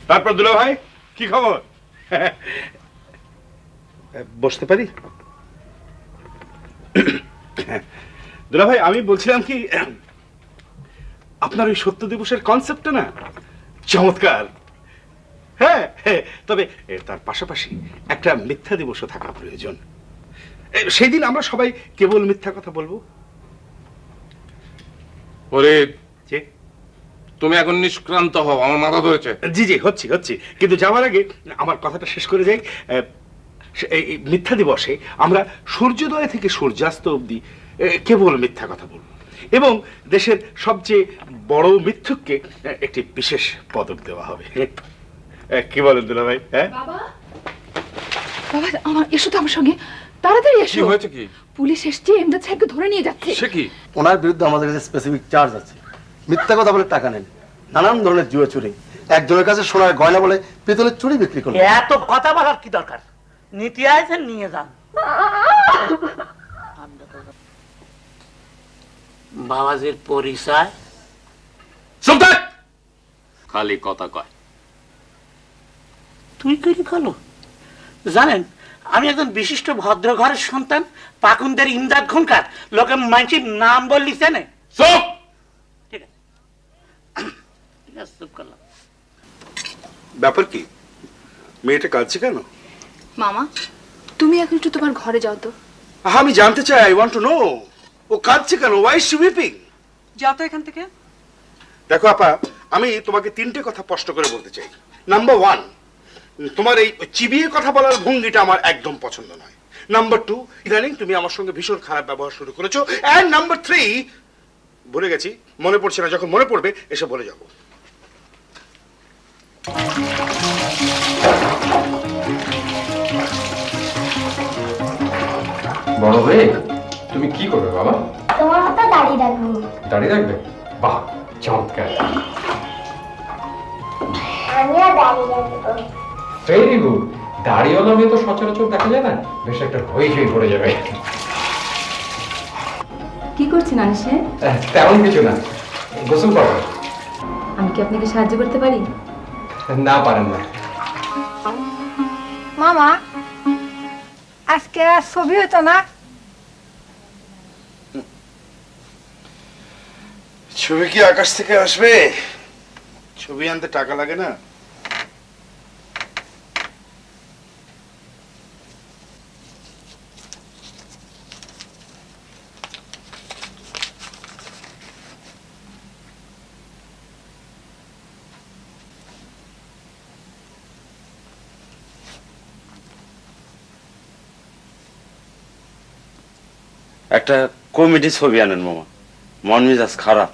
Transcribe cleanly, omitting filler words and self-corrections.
তারপর দুলা ভাই কি খবর? বসতে পারি? দুলা ভাই আমি বলছিলাম কি, আপনার ওই সত্য দিবসের কনসেপ্টটা না চমৎকার। হ্যাঁ হ্যাঁ, তবে তার পাশাপাশি একটা মিথ্যা দিবসও থাকা প্রয়োজন। সেই দিন আমরা সবাই কেবল মিথ্যা কথা বলবো। ওরে যে তুমি এখন নিষ্ক্রান্ত হও, আমার মাথা ধরেছে। জি জি হচ্ছি হচ্ছি, কিন্তু যাওয়ার আগে আমার কথাটা শেষ করে যাই। এই মিথ্যা দিবসে আমরা সূর্যোদয় থেকে সূর্যাস্ত অবধি কেবল মিথ্যা কথা বলবো, এবং দেশের সবচেয়ে বড় মিথ্যুককে একটি বিশেষ পদক দেওয়া হবে। কি বলেন দুলা ভাই? হ্যাঁ বাবা, বাবা আমার এসো তো আমার সঙ্গে, তাড়াতাড়ি এসো। কি হয়েছে? কি পুলিশ এসছে, এমদাদ সাহেবকে ধরে নিয়ে যাচ্ছে। সে কি? ওনার বিরুদ্ধে আমাদের কাছে স্পেসিফিক চার্জ আছে। মিথ্যা কথা বলে টাকা নেন, নানান ধরনের জুয়া চুরি, একজনের কাছে সোনার গয়না বলে পিতলের চুরি বিক্রি করলেন। এত কথা বলার কি দরকার? নীতি আছেন, নিয়ে যান। বাবাজির পরিচয়? চুপ থাক, খালি কথা কয়। তুই কি খালো? জানেন আমি একজন বিশিষ্ট ভদ্র ঘরের সন্তান, পাকুন্দের ইমদাদ খুনকার। লোকে মানসির নাম বললি চেনে? চুপ। ঠিক আছে, ঠিক আছে, চুপ করলাম। ব্যাপার কি? মেয়েটা কাঁদছে কেন? মামা তুমি এখন একটু তোমার ঘরে যাও তো। আমি জানতে চাই, আই ওয়ান্ট টু নো, ও কাঁদছে কেন? Why is she weeping? যাও তো এখান থেকে। দেখো আপা, আমি তোমাকে তিনটে কথা স্পষ্ট করে বলতে চাই। নাম্বার ওয়ান, তোমার এই চিবিয়ে কথা বলার ভঙ্গিটা আমার একদম পছন্দ নয়। নাম্বার টু, ইদানিং তুমি আমার সঙ্গে ভীষণ খারাপ ব্যবহার শুরু করেছো। অ্যান্ড নাম্বার থ্রি, ভুলে গেছি, মনে পড়ছে না, যখন মনে পড়বে এসে বলে যাবো। বড় হয়ে তুমি কি করবে বাবা? তোমার মতো দাঁড়িয়ে রাখবো। দাঁড়িয়ে রাখবে? বাহ, চমৎকার। আমিও দাঁড়িয়ে রাখবো। Very good. দাড়িওয়ালা মেয়ে তো সচরাচর দেখা যায় না, বেশ একটা হইচই পড়ে যাবে। কি করছেন আনিসে? তেমন কিছু না, গোসল করো। আমি কি আপনাকে সাহায্য করতে পারি? না, পারেন না। মামা আজকে ছবি হতো না? ছবি কি আকাশ থেকে আসবে? ছবি আনতে টাকা লাগে না? একটা কমেডি ছবি আনেন মামা, মন মেজাজ খারাপ।